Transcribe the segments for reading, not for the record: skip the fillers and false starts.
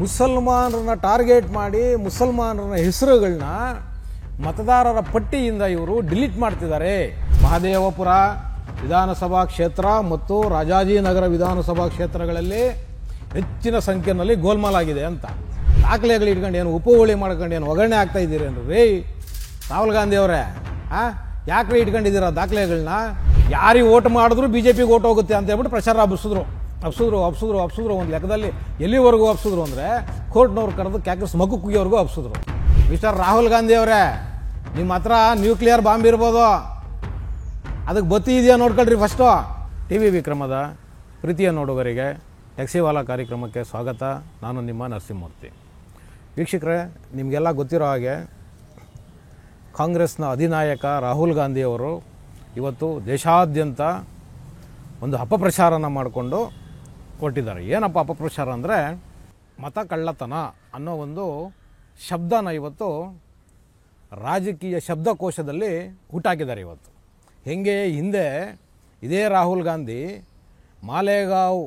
ಮುಸಲ್ಮಾನರನ್ನ target ಮಾಡಿ ಮುಸಲ್ಮಾನರ ಹೆಸರುಗಳನ್ನ ಮತದಾರರ ಪಟ್ಟಿಯಿಂದ ಇವರು ಡಿಲೀಟ್ ಮಾಡ್ತಿದ್ದಾರೆ. ಮಹದೇವಪುರ ವಿಧಾನಸಭಾ ಕ್ಷೇತ್ರ ಮತ್ತು ರಾಜಾಜಿನಗರ ವಿಧಾನಸಭಾ ಕ್ಷೇತ್ರಗಳಲ್ಲಿ ಹೆಚ್ಚಿನ ಸಂಖ್ಯೆಯಲ್ಲಿ ಗೋಲ್ಮಾಲ್ ಆಗಿದೆ ಅಂತ ದಾಖಲೆಗಳು ಇಟ್ಕೊಂಡು ಏನು ಉಪಹೋಳಿ ಮಾಡ್ಕೊಂಡು ಏನು ಒಗ್ಗರಣೆ ಆಗ್ತಾ ಇದ್ದೀರೇನು ರೀ ರಾಹುಲ್ ಗಾಂಧಿ ಅವರೇ? ಯಾಕ್ರಿ ಇಟ್ಕೊಂಡಿದ್ದೀರ ದಾಖಲೆಗಳನ್ನ? ಯಾರಿಗೆ ಓಟ್ ಮಾಡಿದ್ರು BJPಗೆ ಓಟ್ ಹೋಗುತ್ತೆ ಅಂತ ಹೇಳ್ಬಿಟ್ಟು ಪ್ರಚಾರ ಹಬ್ಸಿದ್ರು ಒಂದು ಲೆಕ್ಕದಲ್ಲಿ. ಎಲ್ಲಿವರೆಗೂ ಹಬ್ಸಿದ್ರು ಅಂದರೆ ಕೋರ್ಟ್ನವ್ರು ಕರೆದು ಕ್ಯಾಕರ್ಸ್ ಮಗು ಕುಗಿಯೋವರೆಗೂ ಹಬ್ಸಿದ್ರು. ಮಿಸ್ಟರ್ ರಾಹುಲ್ ಗಾಂಧಿ ಅವರೇ, ನಿಮ್ಮ ಹತ್ರ ನ್ಯೂಕ್ಲಿಯರ್ ಬಾಂಬ್ ಇರ್ಬೋದು, ಅದಕ್ಕೆ ಬತ್ತಿ ಇದೆಯಾ ನೋಡ್ಕೊಳ್ರಿ ಫಸ್ಟು. TV ವಿಕ್ರಮದ ಪ್ರೀತಿಯ ನೋಡುಗರಿಗೆ ಟ್ಯಾಕ್ಸಿವಾಲಾ ಕಾರ್ಯಕ್ರಮಕ್ಕೆ ಸ್ವಾಗತ. ನಾನು ನಿಮ್ಮ ನರಸಿಂಹಮೂರ್ತಿ. ವೀಕ್ಷಕರೇ, ನಿಮಗೆಲ್ಲ ಗೊತ್ತಿರೋ ಹಾಗೆ ಕಾಂಗ್ರೆಸ್ನ ಅಧಿನಾಯಕ ರಾಹುಲ್ ಗಾಂಧಿಯವರು ಇವತ್ತು ದೇಶಾದ್ಯಂತ ಒಂದು ಅಪಪ್ರಚಾರನ ಮಾಡಿಕೊಂಡು ಕೊಟ್ಟಿದ್ದಾರೆ. ಏನಪ್ಪ ಅಪಪ್ರಚಾರ ಅಂದರೆ, ಮತ ಕಳ್ಳತನ ಅನ್ನೋ ಒಂದು ಶಬ್ದನ ಇವತ್ತು ರಾಜಕೀಯ ಶಬ್ದಕೋಶದಲ್ಲಿ ಹುಟ್ಟಾಕಿದ್ದಾರೆ. ಇವತ್ತು ಹೆಂಗೆ ಹಿಂದೆ ಇದೇ ರಾಹುಲ್ ಗಾಂಧಿ ಮಾಲೇಗಾಂವ್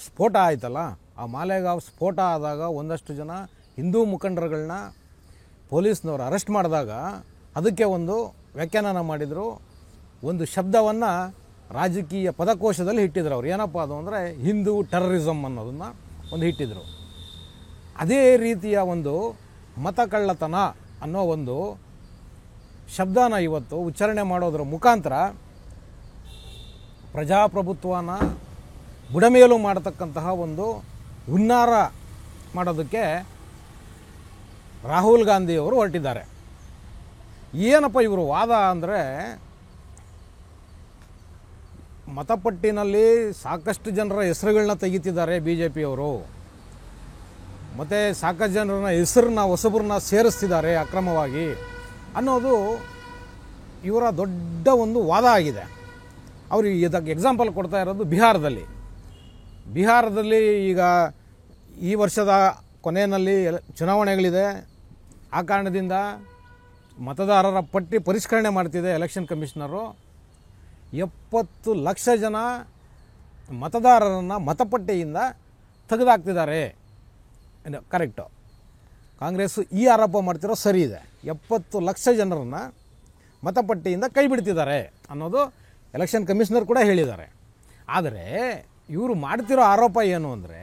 ಸ್ಫೋಟ ಆಯ್ತಲ್ಲ, ಆ ಮಾಲೇಗಾಂವ್ ಸ್ಫೋಟ ಆದಾಗ ಒಂದಷ್ಟು ಜನ ಹಿಂದೂ ಮುಖಂಡರುಗಳನ್ನ ಪೊಲೀಸ್ನವರು ಅರೆಸ್ಟ್ ಮಾಡಿದಾಗ ಅದಕ್ಕೆ ಒಂದು ವ್ಯಾಖ್ಯಾನ ಮಾಡಿದರು, ಒಂದು ಶಬ್ದವನ್ನು ರಾಜಕೀಯ ಪದಕೋಶದಲ್ಲಿ ಇಟ್ಟಿದ್ರು. ಅವ್ರು ಏನಪ್ಪ ಅದು ಅಂದರೆ ಹಿಂದೂ ಟೆರರಿಸಮ್ ಅನ್ನೋದನ್ನು ಒಂದು ಇಟ್ಟಿದ್ರು. ಅದೇ ರೀತಿಯ ಒಂದು ಮತ ಕಳ್ಳತನ ಅನ್ನೋ ಒಂದು ಶಬ್ದನ ಇವತ್ತು ಉಚ್ಚಾರಣೆ ಮಾಡೋದ್ರ ಮುಖಾಂತರ ಪ್ರಜಾಪ್ರಭುತ್ವನ ಬುಡಮೇಲು ಮಾಡತಕ್ಕಂತಹ ಒಂದು ಹುನ್ನಾರ ಮಾಡೋದಕ್ಕೆ ರಾಹುಲ್ ಗಾಂಧಿಯವರು ಹೊರಟಿದ್ದಾರೆ. ಏನಪ್ಪ ಇವರು ವಾದ ಅಂದರೆ, ಮತಪಟ್ಟಿನಲ್ಲಿ ಸಾಕಷ್ಟು ಜನರ ಹೆಸರುಗಳನ್ನ ತೆಗಿತಿದ್ದಾರೆ BJPಯವರು, ಮತ್ತು ಸಾಕಷ್ಟು ಜನರನ್ನ ಹೆಸರನ್ನ ಹೊಸಬ್ರನ್ನ ಸೇರಿಸ್ತಿದ್ದಾರೆ ಅಕ್ರಮವಾಗಿ ಅನ್ನೋದು ಇವರ ದೊಡ್ಡ ಒಂದು ವಾದ ಆಗಿದೆ. ಅವರು ಇದಕ್ಕೆ ಎಕ್ಸಾಂಪಲ್ ಕೊಡ್ತಾ ಇರೋದು ಬಿಹಾರದಲ್ಲಿ ಈಗ ಈ ವರ್ಷದ ಕೊನೆಯಲ್ಲಿ ಚುನಾವಣೆಗಳಿದೆ. ಆ ಕಾರಣದಿಂದ ಮತದಾರರ ಪಟ್ಟಿ ಪರಿಷ್ಕರಣೆ ಮಾಡ್ತಿದೆ ಎಲೆಕ್ಷನ್ ಕಮಿಷನರು. 70 ಲಕ್ಷ ಜನ ಮತದಾರರನ್ನು ಮತಪಟ್ಟಿಯಿಂದ ತೆಗೆದುಹಾಕ್ತಿದ್ದಾರೆ. ಕರೆಕ್ಟು, ಕಾಂಗ್ರೆಸ್ ಈ ಆರೋಪ ಮಾಡ್ತಿರೋ ಸರಿ ಇದೆ. 70 ಲಕ್ಷ ಜನರನ್ನು ಮತಪಟ್ಟಿಯಿಂದ ಕೈ ಬಿಡ್ತಿದ್ದಾರೆ ಅನ್ನೋದು ಎಲೆಕ್ಷನ್ ಕಮಿಷನರ್ ಕೂಡ ಹೇಳಿದ್ದಾರೆ. ಆದರೆ ಇವರು ಮಾಡ್ತಿರೋ ಆರೋಪ ಏನು ಅಂದರೆ,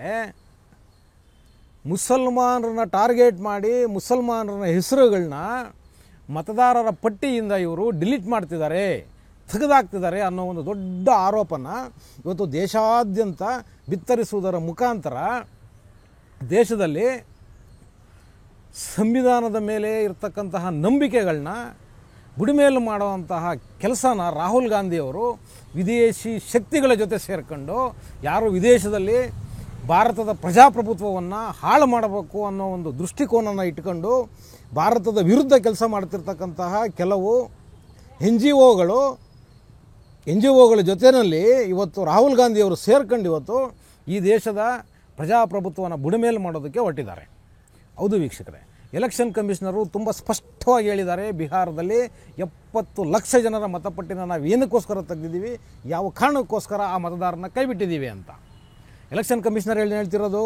ಮುಸಲ್ಮಾನರನ್ನ ಟಾರ್ಗೆಟ್ ಮಾಡಿ ಮುಸಲ್ಮಾನರ ಹೆಸರುಗಳನ್ನ ಮತದಾರರ ಪಟ್ಟಿಯಿಂದ ಇವರು ಡಿಲೀಟ್ ಮಾಡ್ತಿದ್ದಾರೆ, ತೆಗೆದುಹಾಕ್ತಿದ್ದಾರೆ ಅನ್ನೋ ಒಂದು ದೊಡ್ಡ ಆರೋಪನ ಇವತ್ತು ದೇಶಾದ್ಯಂತ ಬಿತ್ತರಿಸುವುದರ ಮುಖಾಂತರ ದೇಶದಲ್ಲಿ ಸಂವಿಧಾನದ ಮೇಲೆ ಇರತಕ್ಕಂತಹ ನಂಬಿಕೆಗಳನ್ನ ಬುಡಮೇಲು ಮಾಡುವಂತಹ ಕೆಲಸನ ರಾಹುಲ್ ಗಾಂಧಿಯವರು ವಿದೇಶಿ ಶಕ್ತಿಗಳ ಜೊತೆ ಸೇರಿಕೊಂಡು, ಯಾರು ವಿದೇಶದಲ್ಲಿ ಭಾರತದ ಪ್ರಜಾಪ್ರಭುತ್ವವನ್ನು ಹಾಳು ಮಾಡಬೇಕು ಅನ್ನೋ ಒಂದು ದೃಷ್ಟಿಕೋನನ ಇಟ್ಕೊಂಡು ಭಾರತದ ವಿರುದ್ಧ ಕೆಲಸ ಮಾಡ್ತಿರ್ತಕ್ಕಂತಹ ಕೆಲವು ಎನ್ ಜಿ ಒಗಳ ಜೊತೆಯಲ್ಲಿ ಇವತ್ತು ರಾಹುಲ್ ಗಾಂಧಿಯವರು ಸೇರ್ಕೊಂಡು ಇವತ್ತು ಈ ದೇಶದ ಪ್ರಜಾಪ್ರಭುತ್ವವನ್ನು ಬುಡಮೇಲು ಮಾಡೋದಕ್ಕೆ ಹೊರಟಿದ್ದಾರೆ. ಹೌದು ವೀಕ್ಷಕರೇ, ಎಲೆಕ್ಷನ್ ಕಮಿಷನರು ತುಂಬ ಸ್ಪಷ್ಟವಾಗಿ ಹೇಳಿದ್ದಾರೆ, ಬಿಹಾರದಲ್ಲಿ 70 ಲಕ್ಷ ಜನರ ಮತಪಟ್ಟಿನ ನಾವು ಏನಕ್ಕೋಸ್ಕರ ತೆಗೆದಿದ್ದೀವಿ, ಯಾವ ಕಾರಣಕ್ಕೋಸ್ಕರ ಆ ಮತದಾರನ ಕೈಬಿಟ್ಟಿದ್ದೀವಿ ಅಂತ. ಎಲೆಕ್ಷನ್ ಕಮಿಷನರ್ ಹೇಳ್ತಿರೋದು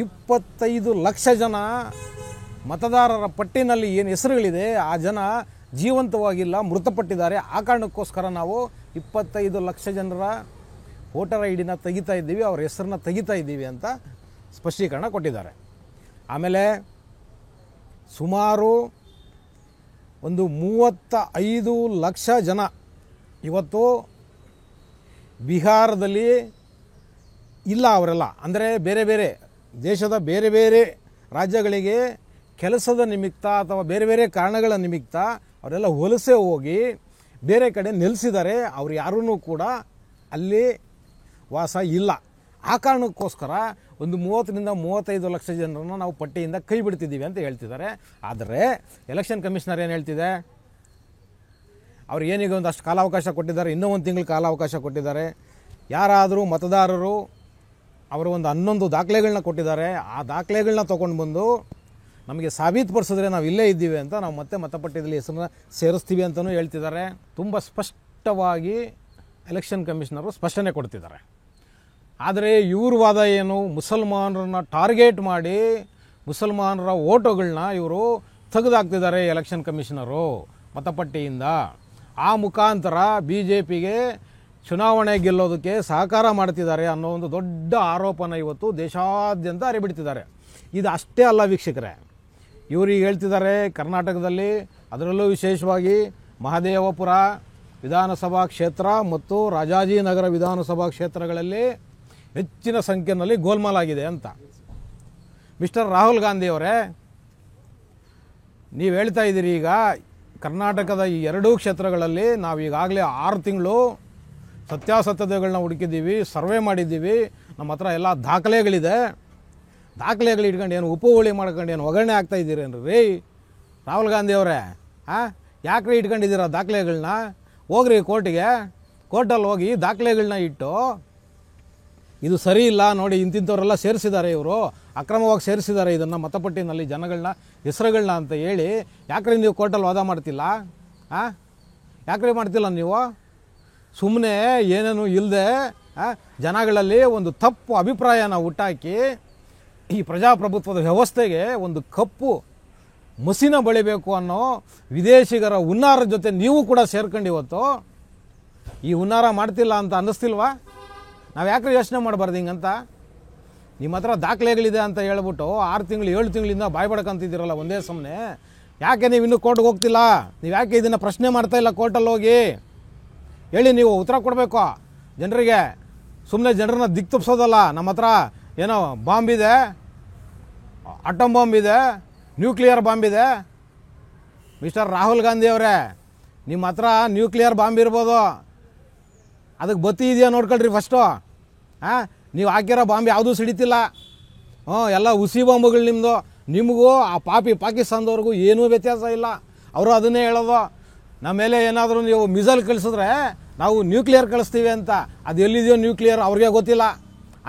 25 ಲಕ್ಷ ಜನ ಮತದಾರರ ಪಟ್ಟಿನಲ್ಲಿ ಏನು ಹೆಸರುಗಳಿದೆ ಆ ಜನ ಜೀವಂತವಾಗಿಲ್ಲ, ಮೃತಪಟ್ಟಿದ್ದಾರೆ. ಆ ಕಾರಣಕ್ಕೋಸ್ಕರ ನಾವು 25 ಲಕ್ಷ ಜನರ ವೋಟರ್ ID ತೆಗಿತಾ ಇದ್ದೀವಿ, ಅವ್ರ ಹೆಸರನ್ನ ತೆಗಿತಾ ಇದ್ದೀವಿ ಅಂತ ಸ್ಪಷ್ಟೀಕರಣ ಕೊಟ್ಟಿದ್ದಾರೆ. ಆಮೇಲೆ ಸುಮಾರು ಒಂದು 35 ಲಕ್ಷ ಜನ ಇವತ್ತು ಬಿಹಾರದಲ್ಲಿ ಇಲ್ಲ. ಅವರೆಲ್ಲ ಅಂದರೆ ಬೇರೆ ಬೇರೆ ದೇಶದ ಬೇರೆ ಬೇರೆ ರಾಜ್ಯಗಳಿಗೆ ಕೆಲಸದ ನಿಮಿತ್ತ ಅಥವಾ ಬೇರೆ ಬೇರೆ ಕಾರಣಗಳ ನಿಮಿತ್ತ ಅವರೆಲ್ಲ ವಲಸೆ ಹೋಗಿ ಬೇರೆ ಕಡೆ ನೆಲೆಸಿದ್ದಾರೆ. ಅವ್ರು ಯಾರೂ ಕೂಡ ಅಲ್ಲಿ ವಾಸ ಇಲ್ಲ. ಆ ಕಾರಣಕ್ಕೋಸ್ಕರ ಒಂದು 30-35 ಲಕ್ಷ ಜನರನ್ನು ನಾವು ಪಟ್ಟಿಯಿಂದ ಕೈ ಬಿಡ್ತಿದ್ದೀವಿ ಅಂತ ಹೇಳ್ತಿದ್ದಾರೆ. ಆದರೆ ಎಲೆಕ್ಷನ್ ಕಮಿಷನರ್ ಏನು ಹೇಳ್ತಿದೆ, ಅವ್ರು ಏನೀಗ ಒಂದಷ್ಟು ಕಾಲಾವಕಾಶ ಕೊಟ್ಟಿದ್ದಾರೆ, ಇನ್ನೂ 1 ತಿಂಗಳು ಕಾಲಾವಕಾಶ ಕೊಟ್ಟಿದ್ದಾರೆ. ಯಾರಾದರೂ ಮತದಾರರು ಅವರು ಒಂದು 11 ದಾಖಲೆಗಳನ್ನ ಕೊಟ್ಟಿದ್ದಾರೆ, ಆ ದಾಖಲೆಗಳನ್ನ ತೊಗೊಂಡು ಬಂದು ನಮಗೆ ಸಾಬೀತುಪಡಿಸಿದ್ರೆ ನಾವು ಇಲ್ಲೇ ಇದ್ದೀವಿ ಅಂತ ನಾವು ಮತ್ತೆ ಮತಪಟ್ಟಿಯಲ್ಲಿ ಹೆಸರನ್ನ ಸೇರಿಸ್ತೀವಿ ಅಂತಲೂ ಹೇಳ್ತಿದ್ದಾರೆ. ತುಂಬ ಸ್ಪಷ್ಟವಾಗಿ ಎಲೆಕ್ಷನ್ ಕಮಿಷನರು ಸ್ಪಷ್ಟನೆ ಕೊಡ್ತಿದ್ದಾರೆ. ಆದರೆ ಇವ್ರ ವಾದ ಏನು, ಮುಸಲ್ಮಾನರನ್ನ ಟಾರ್ಗೆಟ್ ಮಾಡಿ ಮುಸಲ್ಮಾನರ ಓಟುಗಳನ್ನ ಇವರು ತೆಗೆದಾಕ್ತಿದ್ದಾರೆ ಎಲೆಕ್ಷನ್ ಕಮಿಷನರು ಮತಪಟ್ಟಿಯಿಂದ. ಆ ಮುಖಾಂತರ BJPಗೆ ಚುನಾವಣೆ ಗೆಲ್ಲೋದಕ್ಕೆ ಸಹಕಾರ ಮಾಡ್ತಿದ್ದಾರೆ ಅನ್ನೋ ಒಂದು ದೊಡ್ಡ ಆರೋಪನ ಇವತ್ತು ದೇಶಾದ್ಯಂತ ಹರಿಬಿಡ್ತಿದ್ದಾರೆ. ಇದು ಅಷ್ಟೇ ಅಲ್ಲ ವೀಕ್ಷಕರೇ, ಇವರಿಗೆ ಹೇಳ್ತಿದ್ದಾರೆ ಕರ್ನಾಟಕದಲ್ಲಿ, ಅದರಲ್ಲೂ ವಿಶೇಷವಾಗಿ ಮಹದೇವಪುರ ವಿಧಾನಸಭಾ ಕ್ಷೇತ್ರ ಮತ್ತು ರಾಜಾಜಿನಗರ ವಿಧಾನಸಭಾ ಕ್ಷೇತ್ರಗಳಲ್ಲಿ ಹೆಚ್ಚಿನ ಸಂಖ್ಯೆಯಲ್ಲಿ ಗೋಲ್ಮಾಲ್ ಆಗಿದೆ ಅಂತ. ಮಿಸ್ಟರ್ ರಾಹುಲ್ ಗಾಂಧಿ ಅವರೇ, ನೀವು ಹೇಳ್ತಾ ಇದ್ದೀರಿ ಈಗ ಕರ್ನಾಟಕದ ಈ ಎರಡೂ ಕ್ಷೇತ್ರಗಳಲ್ಲಿ ನಾವು ಈಗಾಗಲೇ 6 ತಿಂಗಳು ಸತ್ಯಾಸತ್ಯತೆಗಳನ್ನ ಹುಡುಕಿದ್ದೀವಿ, ಸರ್ವೆ ಮಾಡಿದ್ದೀವಿ, ನಮ್ಮ ಹತ್ರ ಎಲ್ಲ ದಾಖಲೆಗಳಿದೆ. ದಾಖಲೆಗಳು ಇಟ್ಕೊಂಡು ಏನು ಉಪೋಳಿ ಮಾಡ್ಕೊಂಡು ಏನು ಒಗ್ಗರಣೆ ಆಗ್ತಾ ಇದ್ದೀರೇನ್ರಿ ರೀ ರಾಹುಲ್ ಗಾಂಧಿ ಅವರೇ? ಯಾಕ್ರಿ ಇಟ್ಕೊಂಡಿದ್ದೀರ ದಾಖಲೆಗಳನ್ನ? ಹೋಗ್ರಿ ಕೋರ್ಟಿಗೆ, ಕೋರ್ಟಲ್ಲಿ ಹೋಗಿ ದಾಖಲೆಗಳನ್ನ ಇಟ್ಟು ಇದು ಸರಿ ಇಲ್ಲ ನೋಡಿ, ಇಂತಿಂಥವರೆಲ್ಲ ಸೇರಿಸಿದ್ದಾರೆ, ಇವರು ಅಕ್ರಮವಾಗಿ ಸೇರಿಸಿದ್ದಾರೆ ಇದನ್ನು ಮತಪಟ್ಟಿನಲ್ಲಿ ಜನಗಳನ್ನ ಹೆಸರುಗಳನ್ನ ಅಂತ ಹೇಳಿ ಯಾಕ್ರಿ ನೀವು ಕೋರ್ಟಲ್ಲಿ ವಾದ ಮಾಡ್ತಿಲ್ಲ? ಯಾಕ್ರಿ ಮಾಡ್ತಿಲ್ಲ ನೀವು? ಸುಮ್ಮನೆ ಏನೇನು ಇಲ್ಲದೆ ಜನಗಳಲ್ಲಿ ಒಂದು ತಪ್ಪು ಅಭಿಪ್ರಾಯನ ಹುಟ್ಟಾಕಿ ಈ ಪ್ರಜಾಪ್ರಭುತ್ವದ ವ್ಯವಸ್ಥೆಗೆ ಒಂದು ಕಪ್ಪು ಮಸಿನ ಬಳಿಬೇಕು ಅನ್ನೋ ವಿದೇಶಿಗರ ಹುನ್ನಾರ ಜೊತೆ ನೀವು ಕೂಡ ಸೇರ್ಕೊಂಡು ಇವತ್ತು ಈ ಹುನ್ನಾರ ಮಾಡ್ತಿಲ್ಲ ಅಂತ ಅನ್ನಿಸ್ತಿಲ್ವಾ? ನಾವು ಯಾಕ್ರಿ ಯೋಚನೆ ಮಾಡಬಾರ್ದು ಹಿಂಗಂತ? ನಿಮ್ಮ ಹತ್ರ ದಾಖಲೆಗಳಿದೆ ಅಂತ ಹೇಳ್ಬಿಟ್ಟು 6 ತಿಂಗಳು 7 ತಿಂಗಳಿಂದ ಬಾಯ್ ಬಡ್ಕಂತಿದ್ದೀರಲ್ಲ ಒಂದೇ ಸಮನೆ. ಯಾಕೆ ನೀವು ಇನ್ನೂ ಕೋರ್ಟ್ಗೆ ಹೋಗ್ತಿಲ್ಲ? ನೀವು ಯಾಕೆ ಇದನ್ನು ಪ್ರಶ್ನೆ ಮಾಡ್ತಾ ಇಲ್ಲ ಕೋರ್ಟಲ್ಲಿ ಹೋಗಿ? ಹೇಳಿ, ನೀವು ಉತ್ತರ ಕೊಡಬೇಕು ಜನರಿಗೆ. ಸುಮ್ಮನೆ ಜನರನ್ನ ದಿಕ್ಕು ತಪ್ಪಿಸೋದಲ್ಲ. ನಮ್ಮ ಹತ್ರ ಏನೋ ಬಾಂಬ್ ಇದೆ, ಅಟಮ್ ಬಾಂಬ್ ಇದೆ, ನ್ಯೂಕ್ಲಿಯರ್ ಬಾಂಬ್ ಇದೆ. ಮಿಸ್ಟರ್ ರಾಹುಲ್ ಗಾಂಧಿ ಅವರೇ, ನಿಮ್ಮ ಹತ್ರ ನ್ಯೂಕ್ಲಿಯರ್ ಬಾಂಬ್ ಇರ್ಬೋದು, ಅದಕ್ಕೆ ಬತ್ತಿ ಇದೆಯಾ ನೋಡ್ಕೊಳ್ರಿ ಫಸ್ಟು. ನೀವು ಹಾಕಿರೋ ಬಾಂಬ್ ಯಾವುದೂ ಸಿಡಿತಿಲ್ಲ. ಎಲ್ಲ ಹುಸಿ ಬಾಂಬುಗಳು ನಿಮ್ಮದು. ನಿಮಗೂ ಆ ಪಾಕಿಸ್ತಾನದವ್ರಿಗೂ ಏನೂ ವ್ಯತ್ಯಾಸ ಇಲ್ಲ. ಅವರು ಅದನ್ನೇ ಹೇಳೋದು, ನಮ್ಮ ಮೇಲೆ ಏನಾದರೂ ನೀವು ಮಿಸೈಲ್ ಕಳಿಸಿದ್ರೆ ನಾವು ನ್ಯೂಕ್ಲಿಯರ್ ಕಳಿಸ್ತೀವಿ ಅಂತ. ಅದು ಎಲ್ಲಿದೆಯೋ ನ್ಯೂಕ್ಲಿಯರ್ ಅವ್ರಿಗೆ ಗೊತ್ತಿಲ್ಲ.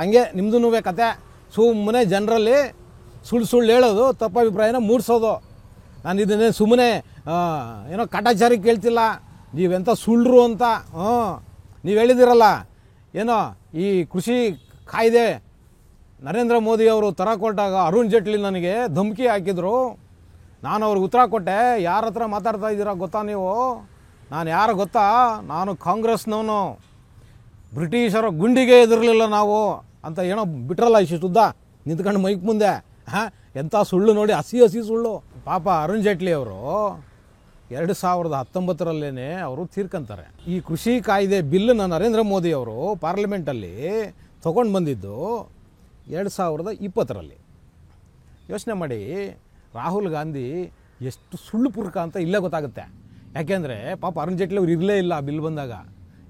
ಹಂಗೆ ನಿಮ್ಮದೂ ಕತೆ. ಸುಮ್ಮನೆ ಜನರಲ್ಲಿ ಸುಳ್ಳು ಹೇಳೋದು, ತಪ್ಪಭಿಪ್ರಾಯನ ಮೂಡಿಸೋದು. ನಾನು ಇದನ್ನೇ ಸುಮ್ಮನೆ ಏನೋ ಕಾಟಾಚಾರಿ ಕೇಳ್ತಿಲ್ಲ, ನೀವೆಂಥ ಸುಳ್ಳರು ಅಂತ. ನೀವು ಹೇಳಿದಿರಲ್ಲ ಏನೋ ಈ ಕೃಷಿ ಕಾಯ್ದೆ ನರೇಂದ್ರ ಮೋದಿ ಅವರು ತರಕೊಟ್ಟಾಗ ಅರುಣ್ ಜೇಟ್ಲಿ ನನಗೆ ಧಮಕಿ ಹಾಕಿದ್ರು. ನಾನು ಅವ್ರಿಗೆ ಉತ್ತರ ಕೊಟ್ಟೆ. ಯಾರ ಹತ್ರ ಮಾತಾಡ್ತಾ ಇದ್ದೀರಾ ಗೊತ್ತಾ ನೀವು? ನಾನು ಯಾರು ಗೊತ್ತಾ? ನಾನು ಕಾಂಗ್ರೆಸ್ನವನು. ಬ್ರಿಟಿಷರ ಗುಂಡಿಗೆ ಎದುರಲಿಲ್ಲ ನಾವು ಅಂತ ಏನೋ ಬಿಟ್ರಲ್ಲ ಇಷ್ಟುದ್ದ ನಿಂತ್ಕೊಂಡು ಮೈಕ್ ಮುಂದೆ. ಎಂಥ ಸುಳ್ಳು ನೋಡಿ, ಹಸಿ ಸುಳ್ಳು. ಪಾಪ ಅರುಣ್ ಜೇಟ್ಲಿ ಅವರು 2019ರಲ್ಲೇ ಅವರು ತೀರ್ಕೊಂತಾರೆ. ಈ ಕೃಷಿ ಕಾಯ್ದೆ ಬಿಲ್ಲನ್ನು ನರೇಂದ್ರ ಮೋದಿ ಅವರು ಪಾರ್ಲಿಮೆಂಟಲ್ಲಿ ತೊಗೊಂಡು ಬಂದಿದ್ದು 2020ರಲ್ಲಿ. ಯೋಚನೆ ಮಾಡಿ, ರಾಹುಲ್ ಗಾಂಧಿ ಎಷ್ಟು ಸುಳ್ಳು ಪುರ್ಕ ಅಂತ ಇಲ್ಲೇ ಗೊತ್ತಾಗುತ್ತೆ. ಯಾಕೆಂದರೆ ಪಾಪ ಅರುಣ್ ಜೇಟ್ಲಿ ಅವ್ರು ಇರಲೇ ಇಲ್ಲ ಆ ಬಿಲ್ ಬಂದಾಗ.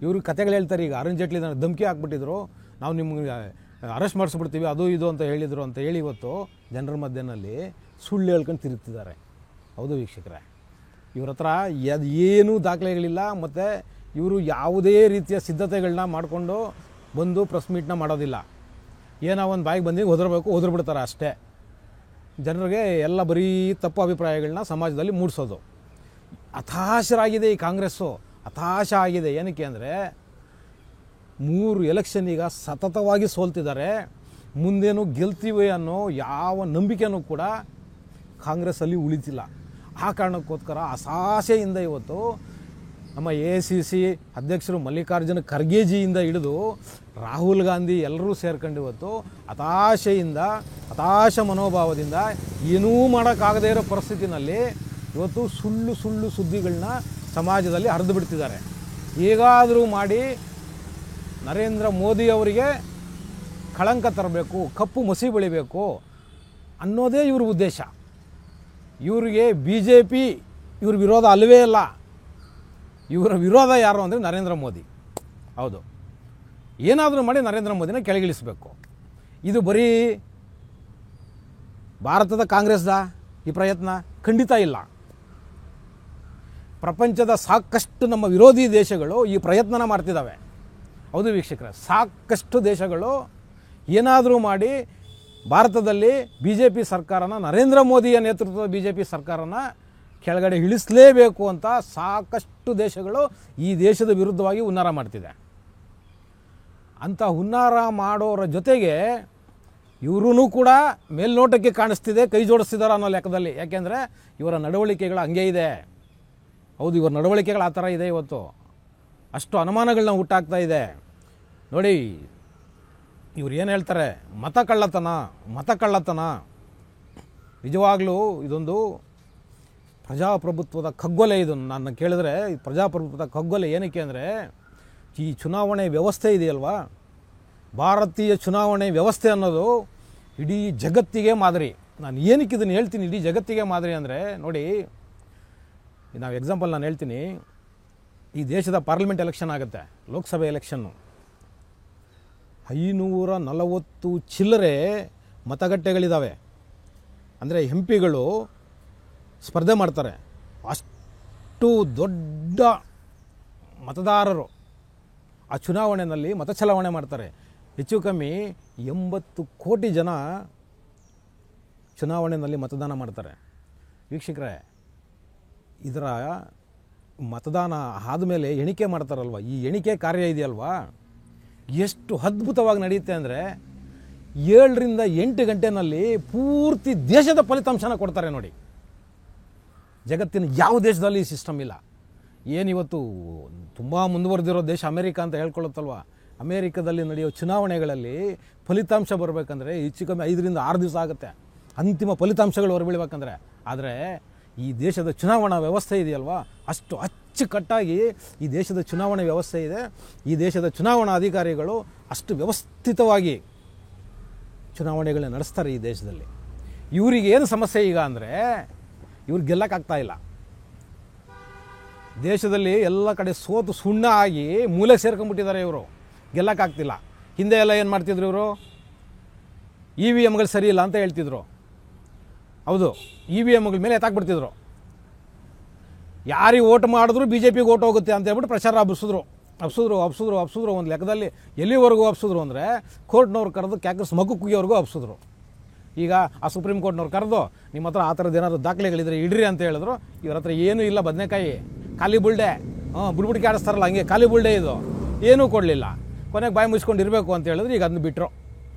ಇವರು ಕತೆಗಳು ಹೇಳ್ತಾರೆ. ಈಗ ಅರುಣ್ ಜೇಟ್ಲಿ ನನಗೆ ಧಮಕಿ ಹಾಕ್ಬಿಟ್ಟಿದ್ರು, ನಾವು ನಿಮ್ಗೆ ಅರೆಸ್ಟ್ ಮಾಡಿಸ್ಬಿಡ್ತೀವಿ ಅದು ಇದು ಅಂತ ಹೇಳಿದರು ಅಂತ ಹೇಳಿ ಇವತ್ತು ಜನರ ಮಧ್ಯದಲ್ಲಿ ಸುಳ್ಳು ಹೇಳ್ಕೊಂಡು ತಿರುಗ್ತಿದ್ದಾರೆ. ಹೌದು ವೀಕ್ಷಕರೇ, ಇವ್ರ ಹತ್ರ ಏನೂ ದಾಖಲೆಗಳಿಲ್ಲ. ಮತ್ತು ಇವರು ಯಾವುದೇ ರೀತಿಯ ಸಿದ್ಧತೆಗಳನ್ನ ಮಾಡಿಕೊಂಡು ಬಂದು ಪ್ರೆಸ್ ಮೀಟ್ನ ಮಾಡೋದಿಲ್ಲ. ಏನೋ ಒಂದು ಬಾಯಿಗೆ ಬಂದು ಹೋದ್ರಬಿಡ್ತಾರೆ ಅಷ್ಟೇ. ಜನರಿಗೆ ಎಲ್ಲ ಬರೀ ತಪ್ಪು ಅಭಿಪ್ರಾಯಗಳನ್ನ ಸಮಾಜದಲ್ಲಿ ಮೂಡಿಸೋದು. ಹತಾಶರಾಗಿದೆ ಈ ಕಾಂಗ್ರೆಸ್ಸು, ಹತಾಶ ಆಗಿದೆ. ಏನಕ್ಕೆ ಅಂದರೆ 3 ಎಲೆಕ್ಷನ್ ಈಗ ಸತತವಾಗಿ ಸೋಲ್ತಿದ್ದಾರೆ. ಮುಂದೇನು ಗೆಲ್ತೀವಿ ಅನ್ನೋ ಯಾವ ನಂಬಿಕೆನೂ ಕೂಡ ಕಾಂಗ್ರೆಸ್ಸಲ್ಲಿ ಉಳಿತಿಲ್ಲ. ಆ ಕಾರಣಕ್ಕೋಸ್ಕರ ಹತಾಶೆಯಿಂದ ಇವತ್ತು ನಮ್ಮ AICC ಅಧ್ಯಕ್ಷರು ಮಲ್ಲಿಕಾರ್ಜುನ ಖರ್ಗೆಜಿಯಿಂದ ಹಿಡಿದು ರಾಹುಲ್ ಗಾಂಧಿ ಎಲ್ಲರೂ ಸೇರ್ಕೊಂಡು ಇವತ್ತು ಹತಾಶ ಮನೋಭಾವದಿಂದ ಏನೂ ಮಾಡೋಕ್ಕಾಗದೇ ಇರೋ ಪರಿಸ್ಥಿತಿನಲ್ಲಿ ಇವತ್ತು ಸುಳ್ಳು ಸುದ್ದಿಗಳನ್ನ ಸಮಾಜದಲ್ಲಿ ಹರಿದು ಬಿಡ್ತಿದ್ದಾರೆ. ಹೇಗಾದರೂ ಮಾಡಿ ನರೇಂದ್ರ ಮೋದಿ ಅವರಿಗೆ ಕಳಂಕ ತರಬೇಕು, ಕಪ್ಪು ಮಸಿ ಬೆಳಿಬೇಕು ಅನ್ನೋದೇ ಇವ್ರ ಉದ್ದೇಶ. ಇವರಿಗೆ BJP ಇವ್ರ ವಿರೋಧ ಅಲ್ಲವೇ ಅಲ್ಲ. ಇವರ ವಿರೋಧ ಯಾರು ಅಂದರೆ ನರೇಂದ್ರ ಮೋದಿ. ಹೌದು, ಏನಾದರೂ ಮಾಡಿ ನರೇಂದ್ರ ಮೋದಿನ ಕೆಳಗಿಳಿಸಬೇಕು. ಇದು ಬರೀ ಭಾರತದ ಕಾಂಗ್ರೆಸ್ದ ಈ ಪ್ರಯತ್ನ ಖಂಡಿತ ಇಲ್ಲ. ಪ್ರಪಂಚದ ಸಾಕಷ್ಟು ನಮ್ಮ ವಿರೋಧಿ ದೇಶಗಳು ಈ ಪ್ರಯತ್ನನ ಮಾಡ್ತಿದ್ದಾವೆ. ಹೌದು ವೀಕ್ಷಕರೇ, ಸಾಕಷ್ಟು ದೇಶಗಳು ಏನಾದರೂ ಮಾಡಿ ಭಾರತದಲ್ಲಿ BJP ಸರ್ಕಾರನ, ನರೇಂದ್ರ ಮೋದಿಯ ನೇತೃತ್ವದ BJP ಸರ್ಕಾರನ ಕೆಳಗಡೆ ಇಳಿಸಲೇಬೇಕು ಅಂತ ಸಾಕಷ್ಟು ದೇಶಗಳು ಈ ದೇಶದ ವಿರುದ್ಧವಾಗಿ ಹುನ್ನಾರ ಮಾಡ್ತಿದೆ. ಅಂಥ ಹುನ್ನಾರ ಮಾಡೋರ ಜೊತೆಗೆ ಇವರೂ ಕೂಡ ಮೇಲ್ನೋಟಕ್ಕೆ ಕಾಣಿಸ್ತಿದೆ ಕೈ ಜೋಡಿಸ್ತಿದ್ದಾರೆ ಅನ್ನೋ ಲೆಕ್ಕದಲ್ಲಿ. ಯಾಕೆಂದರೆ ಇವರ ನಡವಳಿಕೆಗಳು ಹಂಗೆ ಇದೆ. ಹೌದು, ಇವರ ನಡವಳಿಕೆಗಳು ಆ ಥರ ಇದೆ. ಇವತ್ತು ಅಷ್ಟು ಅನುಮಾನಗಳನ್ನ ಹುಟ್ಟಾಗ್ತಾ ಇದೆ. ನೋಡಿ, ಇವ್ರು ಏನು ಹೇಳ್ತಾರೆ, ಮತ ಕಳ್ಳತನ. ನಿಜವಾಗ್ಲೂ ಇದೊಂದು ಪ್ರಜಾಪ್ರಭುತ್ವದ ಕಗ್ಗೊಲೆ. ಇದು ನನ್ನ ಕೇಳಿದ್ರೆ ಪ್ರಜಾಪ್ರಭುತ್ವದ ಕಗ್ಗೊಲೆ. ಏನಕ್ಕೆ ಅಂದರೆ ಈ ಚುನಾವಣೆ ವ್ಯವಸ್ಥೆ ಇದೆಯಲ್ವಾ, ಭಾರತೀಯ ಚುನಾವಣೆ ವ್ಯವಸ್ಥೆ ಅನ್ನೋದು ಇಡೀ ಜಗತ್ತಿಗೆ ಮಾದರಿ. ನಾನು ಏನಕ್ಕೆ ಇದನ್ನು ಹೇಳ್ತೀನಿ ಇಡೀ ಜಗತ್ತಿಗೆ ಮಾದರಿ ಅಂದರೆ, ನೋಡಿ, ನಾವು ಎಕ್ಸಾಂಪಲ್ ನಾನು ಹೇಳ್ತೀನಿ. ಈ ದೇಶದ ಪಾರ್ಲಿಮೆಂಟ್ ಎಲೆಕ್ಷನ್ ಆಗುತ್ತೆ, ಲೋಕಸಭೆ ಎಲೆಕ್ಷನ್ನು. 540 ಚಿಲ್ಲರೆ ಮತಗಟ್ಟೆಗಳಿದ್ದಾವೆ. ಅಂದರೆ ಎಂಪಿಗಳು ಸ್ಪರ್ಧೆ ಮಾಡ್ತಾರೆ. ಅಷ್ಟು ದೊಡ್ಡ ಮತದಾರರು ಆ ಚುನಾವಣೆಯಲ್ಲಿ ಮತ ಚಲಾವಣೆ ಮಾಡ್ತಾರೆ. ಹೆಚ್ಚು ಕಮ್ಮಿ 80 ಕೋಟಿ ಜನ ಚುನಾವಣೆಯಲ್ಲಿ ಮತದಾನ ಮಾಡ್ತಾರೆ. ವೀಕ್ಷಕರೇ, ಇದರ ಮತದಾನ ಆದಮೇಲೆ ಎಣಿಕೆ ಮಾಡ್ತಾರಲ್ವ, ಈ ಎಣಿಕೆ ಕಾರ್ಯ ಇದೆಯಲ್ವಾ, ಎಷ್ಟು ಅದ್ಭುತವಾಗಿ ನಡೆಯುತ್ತೆ ಅಂದರೆ 7 ರಿಂದ 8 ಗಂಟೆನಲ್ಲಿ ಪೂರ್ತಿ ದೇಶದ ಫಲಿತಾಂಶನ ಕೊಡ್ತಾರೆ. ನೋಡಿ, ಜಗತ್ತಿನ ಯಾವ ದೇಶದಲ್ಲಿ ಈ ಸಿಸ್ಟಮ್ ಇಲ್ಲ. ಏನಿವತ್ತು ತುಂಬ ಮುಂದುವರೆದಿರೋ ದೇಶ ಅಮೇರಿಕ ಅಂತ ಹೇಳ್ಕೊಳ್ಳುತ್ತಲ್ವ, ಅಮೇರಿಕದಲ್ಲಿ ನಡೆಯೋ ಚುನಾವಣೆಗಳಲ್ಲಿ ಫಲಿತಾಂಶ ಬರಬೇಕಂದ್ರೆ ಹೆಚ್ಚು ಕಮ್ಮಿ 5 ರಿಂದ 6 ದಿವಸ ಆಗುತ್ತೆ ಅಂತಿಮ ಫಲಿತಾಂಶಗಳು ಹೊರಬೀಳಬೇಕಂದ್ರೆ. ಆದರೆ ಈ ದೇಶದ ಚುನಾವಣಾ ವ್ಯವಸ್ಥೆ ಇದೆಯಲ್ವಾ, ಅಷ್ಟು ಅಚ್ಚುಕಟ್ಟಾಗಿ ಈ ದೇಶದ ಚುನಾವಣೆ ವ್ಯವಸ್ಥೆ ಇದೆ. ಈ ದೇಶದ ಚುನಾವಣಾ ಅಧಿಕಾರಿಗಳು ಅಷ್ಟು ವ್ಯವಸ್ಥಿತವಾಗಿ ಚುನಾವಣೆಗಳನ್ನ ನಡೆಸ್ತಾರೆ ಈ ದೇಶದಲ್ಲಿ. ಇವರಿಗೆ ಏನು ಸಮಸ್ಯೆ ಈಗ ಅಂದರೆ, ಇವ್ರು ಗೆಲ್ಲಕ್ಕಾಗ್ತಾ ಇಲ್ಲ. ದೇಶದಲ್ಲಿ ಎಲ್ಲ ಕಡೆ ಸೋತು ಸುಣ್ಣ ಆಗಿ ಮೂಲೆ ಸೇರ್ಕೊಂಡ್ಬಿಟ್ಟಿದ್ದಾರೆ. ಇವರು ಗೆಲ್ಲಕ್ಕಾಗ್ತಿಲ್ಲ. ಹಿಂದೆ ಎಲ್ಲ ಏನು ಮಾಡ್ತಿದ್ರು ಇವರು, EVMಗಳು ಸರಿ ಇಲ್ಲ ಅಂತ ಹೇಳ್ತಿದ್ರು. ಹೌದು, EVMಗಳ ಮೇಲೆ ಎತ್ತಾಕ್ಬಿಡ್ತಿದ್ರು. ಯಾರಿಗೆ ಓಟ್ ಮಾಡಿದ್ರು BJPಗೆ ಓಟ್ ಹೋಗುತ್ತೆ ಅಂತ ಹೇಳ್ಬಿಟ್ಟು ಪ್ರಚಾರ ಹಬ್ಸಿದ್ರು. ಒಂದು ಲೆಕ್ಕದಲ್ಲಿ ಎಲ್ಲಿವರೆಗೂ ಹಬ್ಸಿದ್ರು ಅಂದರೆ, ಕೋರ್ಟ್ನವ್ರು ಕರೆದು ಕ್ಯಾಕರ್ಸ್ ಮಗು ಕುಗಿಯೋವರೆಗೂ ಹಬ್ಸಿದ್ರು. ಈಗ ಆ ಸುಪ್ರೀಂ ಕೋರ್ಟ್ನವ್ರು ಕರೆದು ನಿಮ್ಮ ಹತ್ರ ಆ ಥರದ್ದು ಏನಾದ್ರು ದಾಖಲೆಗಳಿದ್ರೆ ಇಡ್ರಿ ಅಂತ ಹೇಳಿದ್ರು. ಇವ್ರ ಹತ್ರ ಏನೂ ಇಲ್ಲ, ಬದನೆಕಾಯಿ ಖಾಲಿ ಬುಲ್ಡೆ, ಬುಡ್ಬುಡಿಕೆ ಆಡಿಸ್ತಾರಲ್ಲ ಹಂಗೆ ಖಾಲಿ ಬುಲ್ಡೆ ಇದು, ಏನೂ ಕೊಡಲಿಲ್ಲ. ಕೊನೆಗೆ ಬಾಯಿ ಮುಚ್ಕೊಂಡು ಇರಬೇಕು ಅಂತ ಹೇಳಿದ್ರು. ಈಗ ಅದನ್ನು ಬಿಟ್ಟರು.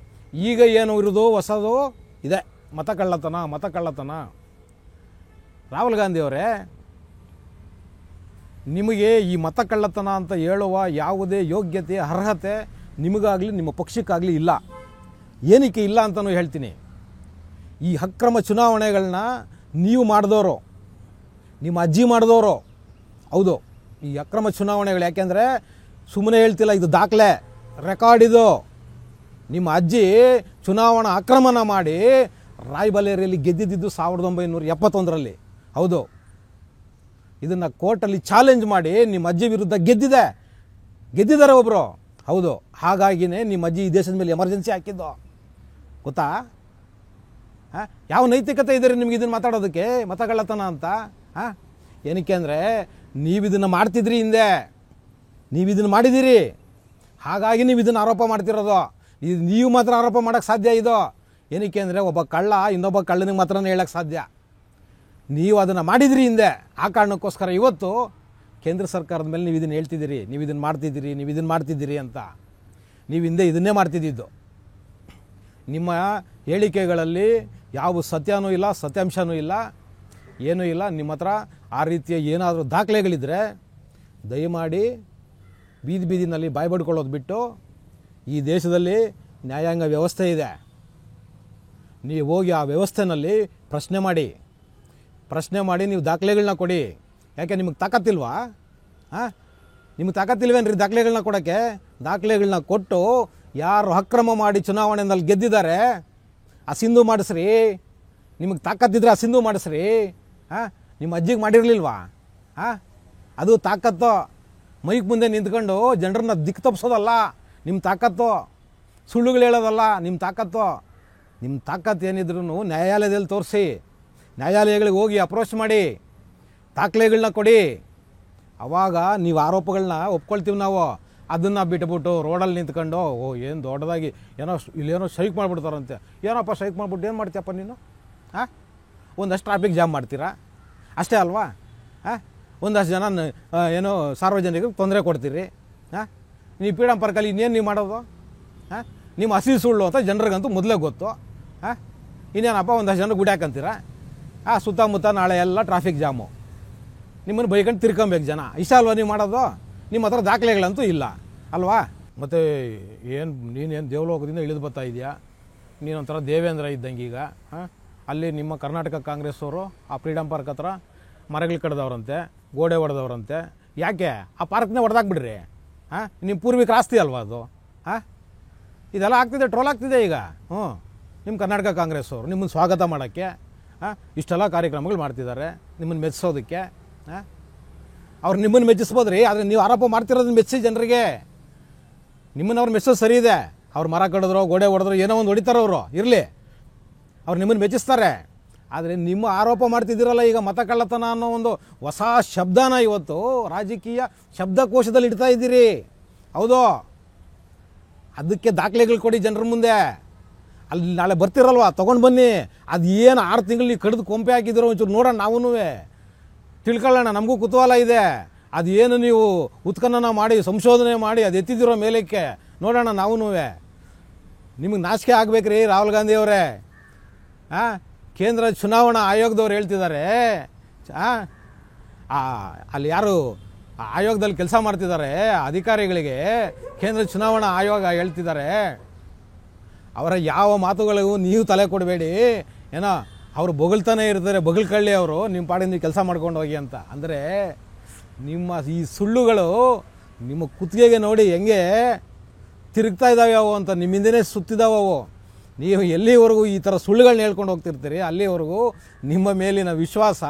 ಈಗ ಏನು ಇರೋದು ಹೊಸದು ಇದೆ, ಮತ ಕಳ್ಳತನ. ರಾಹುಲ್ ಗಾಂಧಿಯವರೇ, ನಿಮಗೆ ಈ ಮತ ಕಳ್ಳತನ ಅಂತ ಹೇಳುವ ಯಾವುದೇ ಯೋಗ್ಯತೆ ಅರ್ಹತೆ ನಿಮಗಾಗಲಿ ನಿಮ್ಮ ಪಕ್ಷಕ್ಕಾಗಲಿ ಇಲ್ಲ. ಏನಕ್ಕೆ ಇಲ್ಲ ಅಂತಲೂ ಹೇಳ್ತೀನಿ. ಈ ಅಕ್ರಮ ಚುನಾವಣೆಗಳನ್ನ ನೀವು ಮಾಡಿದವರು, ನಿಮ್ಮ ಅಜ್ಜಿ ಮಾಡಿದವರು. ಹೌದು, ಈ ಅಕ್ರಮ ಚುನಾವಣೆಗಳು ಯಾಕೆಂದರೆ ಸುಮ್ಮನೆ ಹೇಳ್ತಿಲ್ಲ, ಇದು ದಾಖಲೆ, ರೆಕಾರ್ಡ್ ಇದು. ನಿಮ್ಮ ಅಜ್ಜಿ ಚುನಾವಣಾ ಅಕ್ರಮನ ಮಾಡಿ ರಾಯ್ಬರೇಲಿಯಲ್ಲಿ ಗೆದ್ದಿದ್ದು 1971ರಲ್ಲಿ. ಹೌದು, ಇದನ್ನು ಕೋರ್ಟಲ್ಲಿ ಚಾಲೆಂಜ್ ಮಾಡಿ ನಿಮ್ಮ ಅಜ್ಜಿ ವಿರುದ್ಧ ಗೆದ್ದಿದ್ದಾರೆ ಒಬ್ಬರು. ಹೌದು, ಹಾಗಾಗಿನೇ ನಿಮ್ಮ ಅಜ್ಜಿ ಈ ದೇಶದ ಮೇಲೆ ಎಮರ್ಜೆನ್ಸಿ ಹಾಕಿದ್ದು, ಗೊತ್ತಾ? ಯಾವ ನೈತಿಕತೆ ಇದೆ ರೀ ನಿಮ್ಗೆ ಇದನ್ನು ಮಾತಾಡೋದಕ್ಕೆ, ಮತ ಕಳ್ಳತನ ಅಂತ? ಏನಕ್ಕೆ ಅಂದರೆ ನೀವಿದನ್ನು ಮಾಡ್ತಿದ್ರಿ, ಹಿಂದೆ ನೀವಿದನ್ನು ಮಾಡಿದ್ದೀರಿ, ಹಾಗಾಗಿ ನೀವು ಇದನ್ನು ಆರೋಪ ಮಾಡ್ತಿರೋದು. ಇದು ನೀವು ಮಾತ್ರ ಆರೋಪ ಮಾಡೋಕ್ಕೆ ಸಾಧ್ಯ. ಇದು ಏನಕ್ಕೆ ಅಂದರೆ ಒಬ್ಬ ಕಳ್ಳ ಇನ್ನೊಬ್ಬ ಕಳ್ಳನಿಗೆ ಮಾತ್ರನೇ ಹೇಳೋಕ್ಕೆ ಸಾಧ್ಯ. ನೀವು ಅದನ್ನು ಮಾಡಿದಿರಿ ಹಿಂದೆ. ಆ ಕಾರಣಕ್ಕೋಸ್ಕರ ಇವತ್ತು ಕೇಂದ್ರ ಸರ್ಕಾರದ ಮೇಲೆ ನೀವು ಇದನ್ನು ಹೇಳ್ತಿದ್ದೀರಿ, ನೀವು ಇದನ್ನು ಮಾಡ್ತಿದ್ದೀರಿ ಅಂತ. ನೀವು ಹಿಂದೆ ಇದನ್ನೇ ಮಾಡ್ತಿದ್ದಿದ್ದು. ನಿಮ್ಮ ಹೇಳಿಕೆಗಳಲ್ಲಿ ಯಾವ ಸತ್ಯನೂ ಇಲ್ಲ, ಸತ್ಯಾಂಶನೂ ಇಲ್ಲ, ಏನೂ ಇಲ್ಲ. ನಿಮ್ಮ ಹತ್ರ ಆ ರೀತಿಯ ಏನಾದರೂ ದಾಖಲೆಗಳಿದ್ದರೆ ದಯಮಾಡಿ ಬೀದಿನಲ್ಲಿ ಬಾಯಿ ಬಡ್ಕೊಳ್ಳೋದು ಬಿಟ್ಟು, ಈ ದೇಶದಲ್ಲಿ ನ್ಯಾಯಾಂಗ ವ್ಯವಸ್ಥೆ ಇದೆ, ನೀವು ಹೋಗಿ ಆ ವ್ಯವಸ್ಥೆನಲ್ಲಿ ಪ್ರಶ್ನೆ ಮಾಡಿ ನೀವು ದಾಖಲೆಗಳನ್ನ ಕೊಡಿ. ಯಾಕೆ ನಿಮಗೆ ತಾಕತ್ತಿಲ್ವಾ? ನಿಮಗೆ ತಾಕತ್ತಿಲ್ವೇನ್ರಿ ದಾಖಲೆಗಳನ್ನ ಕೊಡೋಕ್ಕೆ? ದಾಖಲೆಗಳನ್ನ ಕೊಟ್ಟು ಯಾರು ಅಕ್ರಮ ಮಾಡಿ ಚುನಾವಣೆಯಲ್ಲಿ ಗೆದ್ದಿದ್ದಾರೆ ಆ ಸಿಂಧು ಮಾಡಿಸ್ರಿ. ನಿಮಗೆ ತಾಕತ್ತಿದ್ರೆ ಆ ಸಿಂಧು ಮಾಡಿಸ್ರಿ. ನಿಮ್ಮ ಅಜ್ಜಿಗೆ ಮಾಡಿರಲಿಲ್ವಾ? ಅದು ತಾಕತ್ತು. ಮೈಕ್ ಮುಂದೆ ನಿಂತ್ಕೊಂಡು ಜನರನ್ನ ದಿಕ್ಕು ತಪ್ಪಿಸೋದಲ್ಲ ನಿಮ್ಮ ತಾಕತ್ತು, ಸುಳ್ಳುಗಳು ಹೇಳೋದಲ್ಲ ನಿಮ್ಮ ತಾಕತ್ತು. ನಿಮ್ಮ ತಾಕತ್ತು ಏನಿದ್ರು ನ್ಯಾಯಾಲಯದಲ್ಲಿ ತೋರಿಸಿ, ನ್ಯಾಯಾಲಯಗಳಿಗೆ ಹೋಗಿ ಅಪ್ರೋಚ್ ಮಾಡಿ, ದಾಖಲೆಗಳನ್ನ ಕೊಡಿ. ಆವಾಗ ನೀವು ಆರೋಪಗಳನ್ನ ಒಪ್ಕೊಳ್ತೀವಿ ನಾವು. ಅದನ್ನು ಬಿಟ್ಬಿಟ್ಟು ರೋಡಲ್ಲಿ ನಿಂತ್ಕೊಂಡು ಏನು ದೊಡ್ಡದಾಗಿ ಇಲ್ಲೇನೋ ಸ್ಟ್ರೈಕ್ ಮಾಡಿಬಿಡ್ತಾರಂತೆ. ಏನಪ್ಪ ಸ್ಟ್ರೈಕ್ ಮಾಡಿಬಿಟ್ಟು ಏನು ಮಾಡ್ತೀಯಪ್ಪ ನೀನು? ಒಂದಷ್ಟು ಟ್ರಾಫಿಕ್ ಜಾಮ್ ಮಾಡ್ತೀರಾ ಅಷ್ಟೇ ಅಲ್ವಾ? ಒಂದಷ್ಟು ಜನ ಏನೋ ಸಾರ್ವಜನಿಕರಿಗೆ ತೊಂದರೆ ಕೊಡ್ತೀರಿ. ನೀವು ಫ್ರೀಡಮ್ ಪಾರ್ಕಲ್ಲಿ ಇನ್ನೇನು ನೀವು ಮಾಡೋದು? ಹಾಂ, ನಿಮ್ಮ ಹಸಿ ಸುಳ್ಳು ಅಂತ ಜನರಿಗಂತೂ ಮೊದಲೇ ಗೊತ್ತು. ಹಾಂ, ಇನ್ನೇನಪ್ಪ ಒಂದಷ್ಟು ಜನರು ಗುಡ್ಯಾಕಂತೀರ. ಸುತ್ತಮುತ್ತ ನಾಳೆ ಎಲ್ಲ ಟ್ರಾಫಿಕ್ ಜಾಮು, ನಿಮ್ಮನ್ನು ಬೈಕೊಂಡು ತಿರ್ಕೊಬೇಕು ಜನ. ಇಷ್ಟ ಅಲ್ವಾ ನೀವು ಮಾಡೋದು? ನಿಮ್ಮ ಹತ್ರ ದಾಖಲೆಗಳಂತೂ ಇಲ್ಲ ಅಲ್ವಾ? ಮತ್ತು ನೀನೇನು ದೇವಲೋಕದಿಂದ ಇಳಿದು ಬರ್ತಾ ಇದೆಯಾ? ನೀನೊಂಥರ ದೇವೇಂದ್ರ ಇದ್ದಂಗೆ ಈಗ. ಅಲ್ಲಿ ನಿಮ್ಮ ಕರ್ನಾಟಕ ಕಾಂಗ್ರೆಸ್ ಅವರು ಆ ಫ್ರೀಡಮ್ ಪಾರ್ಕ್ ಹತ್ರ ಮರಗಳು ಕಡ್ದವ್ರಂತೆ, ಗೋಡೆ ಹೊಡೆದವ್ರಂತೆ. ಯಾಕೆ ಆ ಪಾರ್ಕ್ನೇ ಹೊಡೆದಾಕ್ಬಿಡ್ರಿ. ನಿಮ್ಮ ಪೂರ್ವಿಕರ ಆಸ್ತಿ ಅಲ್ವಾ ಅದು? ಇದೆಲ್ಲ ಆಗ್ತಿದೆ, ಟ್ರೋಲ್ ಆಗ್ತಿದೆ ಈಗ. ನಿಮ್ಮ ಕರ್ನಾಟಕ ಕಾಂಗ್ರೆಸ್ ಅವರು ನಿಮ್ಮನ್ನು ಸ್ವಾಗತ ಮಾಡೋಕ್ಕೆ ಇಷ್ಟೆಲ್ಲ ಕಾರ್ಯಕ್ರಮಗಳು ಮಾಡ್ತಿದ್ದಾರೆ, ನಿಮ್ಮನ್ನು ಮೆಚ್ಚಿಸೋದಕ್ಕೆ. ಅವ್ರು ನಿಮ್ಮನ್ನು ಮೆಚ್ಚಿಸ್ಬೋದ್ರಿ, ಆದರೆ ನೀವು ಆರೋಪ ಮಾಡ್ತಿರೋದನ್ನ ಮೆಚ್ಚಿಸಿ ಜನರಿಗೆ. ನಿಮ್ಮನ್ನು ಅವ್ರು ಮೆಚ್ಚೋದು ಸರಿ ಇದೆ. ಅವ್ರು ಮರ ಕಡಿದ್ರು, ಗೋಡೆ ಹೊಡೆದ್ರು, ಏನೋ ಒಂದು ಹೊಡಿತಾರೋ ಅವರು ಇರಲಿ, ಅವ್ರು ನಿಮ್ಮನ್ನು ಮೆಚ್ಚಿಸ್ತಾರೆ. ಆದರೆ ನಿಮ್ಮ ಆರೋಪ ಮಾಡ್ತಿದ್ದೀರಲ್ಲ ಈಗ, ಮತ ಕಳ್ಳತನ ಅನ್ನೋ ಒಂದು ಹೊಸ ಶಬ್ದನ ಇವತ್ತು ರಾಜಕೀಯ ಶಬ್ದಕೋಶದಲ್ಲಿ ಇಡ್ತಾ ಇದ್ದೀರಿ. ಹೌದು, ಅದಕ್ಕೆ ದಾಖಲೆಗಳು ಕೊಡಿ ಜನರ ಮುಂದೆ. ಅಲ್ಲಿ ನಾಳೆ ಬರ್ತಿರಲ್ವ, ತೊಗೊಂಡು ಬನ್ನಿ. ಅದು ಏನು 6 ತಿಂಗಳು ನೀವು ಕಡಿದು ಕೊಂಪೆ ಹಾಕಿದ್ದೀರೋ ಒಂಚೂರು ನೋಡೋಣ, ನಾವೂ ತಿಳ್ಕೊಳ್ಳೋಣ, ನಮಗೂ ಕುತೂಹಲ ಇದೆ. ಅದು ಏನು ನೀವು ಉತ್ಖನನ ಮಾಡಿ ಸಂಶೋಧನೆ ಮಾಡಿ ಅದು ಎತ್ತಿದಿರೋ ಮೇಲಕ್ಕೆ ನೋಡೋಣ ನಾವೂ. ನಿಮಗೆ ನಾಚಿಕೆ ಆಗ್ಬೇಕ್ರಿ ರಾಹುಲ್ ಗಾಂಧಿ ಅವರೇ. ಕೇಂದ್ರ ಚುನಾವಣಾ ಆಯೋಗದವ್ರು ಹೇಳ್ತಿದ್ದಾರೆ, ಅಲ್ಲಿ ಯಾರು ಆಯೋಗದಲ್ಲಿ ಕೆಲಸ ಮಾಡ್ತಿದ್ದಾರೆ ಅಧಿಕಾರಿಗಳಿಗೆ ಕೇಂದ್ರ ಚುನಾವಣಾ ಆಯೋಗ ಹೇಳ್ತಿದ್ದಾರೆ, ಅವರ ಯಾವ ಮಾತುಗಳಿಗೂ ನೀವು ತಲೆ ಕೊಡಬೇಡಿ. ಏನೋ ಅವರು ಬೊಗಳ್ತಾನೆ ಇರ್ತಾರೆ, ಬೊಗಳ್ಕಳ್ಳಿ ಅವರು, ನಿಮ್ಮ ಪಾಡಿನ ನೀವು ಕೆಲಸ ಮಾಡ್ಕೊಂಡು ಹೋಗಿ ಅಂತ. ಅಂದರೆ ನಿಮ್ಮ ಈ ಸುಳ್ಳುಗಳು ನಿಮ್ಮ ಕುತ್ತಿಗೆಗೆ ನೋಡಿ ಹೆಂಗೆ ತಿರುಗ್ತಾ ಇದ್ದಾವೆ ಅವು ಅಂತ, ನಿಮ್ಮಿಂದನೇ ಸುತ್ತಿದ್ದಾವವು. ನೀವು ಎಲ್ಲಿವರೆಗೂ ಈ ಥರ ಸುಳ್ಳುಗಳನ್ನ ಹೇಳ್ಕೊಂಡು ಹೋಗ್ತಿರ್ತೀರಿ ಅಲ್ಲಿವರೆಗೂ ನಿಮ್ಮ ಮೇಲಿನ ವಿಶ್ವಾಸ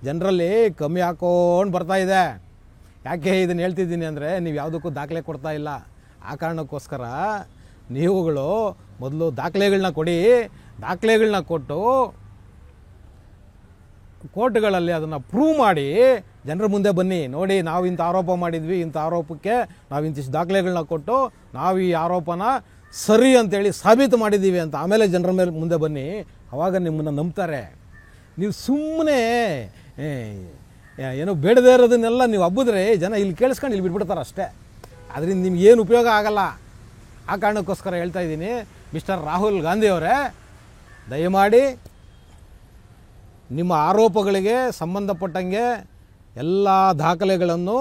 ಜನರಲ್ಲಿ ಕಮ್ಮಿ ಹಾಕ್ಕೊಂಡು ಬರ್ತಾ ಇದೆ. ಯಾಕೆ ಇದನ್ನು ಹೇಳ್ತಿದ್ದೀನಿ ಅಂದರೆ, ನೀವು ಯಾವುದಕ್ಕೂ ದಾಖಲೆ ಕೊಡ್ತಾ ಇಲ್ಲ. ಆ ಕಾರಣಕ್ಕೋಸ್ಕರ ನೀವುಗಳು ಮೊದಲು ದಾಖಲೆಗಳನ್ನ ಕೊಡಿ. ದಾಖಲೆಗಳನ್ನ ಕೊಟ್ಟು ಕೋರ್ಟ್ಗಳಲ್ಲಿ ಅದನ್ನು ಪ್ರೂವ್ ಮಾಡಿ ಜನರ ಮುಂದೆ ಬನ್ನಿ. ನೋಡಿ, ನಾವು ಇಂಥ ಆರೋಪ ಮಾಡಿದ್ವಿ, ಇಂಥ ಆರೋಪಕ್ಕೆ ನಾವು ಇಂತಿಷ್ಟು ದಾಖಲೆಗಳನ್ನ ಕೊಟ್ಟು ನಾವು ಈ ಆರೋಪನ ಸರಿ ಅಂತೇಳಿ ಸಾಬೀತು ಮಾಡಿದ್ದೀವಿ ಅಂತ ಆಮೇಲೆ ಜನರ ಮೇಲೆ ಮುಂದೆ ಬನ್ನಿ. ಆವಾಗ ನಿಮ್ಮನ್ನು ನಂಬ್ತಾರೆ. ನೀವು ಸುಮ್ಮನೆ ಏನೋ ಬೇಡದೇ ಇರೋದನ್ನೆಲ್ಲ ನೀವು ಹಬ್ಬಿದ್ರೆ ಜನ ಇಲ್ಲಿ ಕೇಳಿಸ್ಕೊಂಡು ಇಲ್ಲಿ ಬಿಟ್ಬಿಡ್ತಾರೆ ಅಷ್ಟೇ. ಅದರಿಂದ ನಿಮ್ಗೇನು ಉಪಯೋಗ ಆಗಲ್ಲ. ಆ ಕಾರಣಕ್ಕೋಸ್ಕರ ಹೇಳ್ತಾ ಇದ್ದೀನಿ, ಮಿಸ್ಟರ್ ರಾಹುಲ್ ಗಾಂಧಿ ಅವರೇ, ದಯಮಾಡಿ ನಿಮ್ಮ ಆರೋಪಗಳಿಗೆ ಸಂಬಂಧಪಟ್ಟಂಗೆ ಎಲ್ಲ ದಾಖಲೆಗಳನ್ನು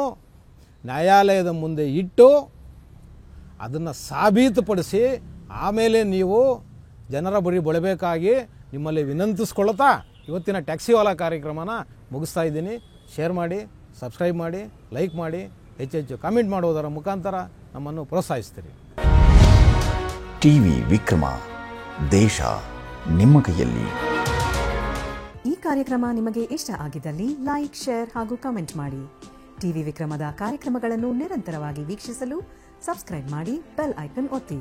ನ್ಯಾಯಾಲಯದ ಮುಂದೆ ಇಟ್ಟು ಅದನ್ನು ಸಾಬೀತುಪಡಿಸಿ ಆಮೇಲೆ ನೀವು ಜನರ ಬಳಿ ಬರಬೇಕಾಗಿ ನಿಮ್ಮಲ್ಲಿ ವಿನಂತಿಸ್ಕೊಳ್ತಾ ಇವತ್ತಿನ ಟ್ಯಾಕ್ಸಿವಾಲಾ ಕಾರ್ಯಕ್ರಮನ ಮುಗಿಸ್ತಾ ಇದ್ದೀನಿ. ಶೇರ್ ಮಾಡಿ, ಸಬ್ಸ್ಕ್ರೈಬ್ ಮಾಡಿ, ಲೈಕ್ ಮಾಡಿ, ಹೆಚ್ಚೆಚ್ಚು ಕಾಮೆಂಟ್ ಮಾಡುವುದರ ಮುಖಾಂತರ ನಮ್ಮನ್ನು ಪ್ರೋತ್ಸಾಹಿಸ್ತೀರಿ. ಟಿವಿ ವಿಕ್ರಮ, ದೇಶ ನಿಮ್ಮ ಕೈಯಲ್ಲಿ. ಈ ಕಾರ್ಯಕ್ರಮ ನಿಮಗೆ ಇಷ್ಟ ಆಗಿದ್ದಲ್ಲಿ ಲೈಕ್, ಶೇರ್ ಹಾಗೂ ಕಮೆಂಟ್ ಮಾಡಿ. ಟಿವಿ ವಿಕ್ರಮದ ಕಾರ್ಯಕ್ರಮಗಳನ್ನು ನಿರಂತರವಾಗಿ ವೀಕ್ಷಿಸಲು ಸಬ್ಸ್ಕ್ರೈಬ್ ಮಾಡಿ, ಬೆಲ್ ಐಕನ್ ಒತ್ತಿ.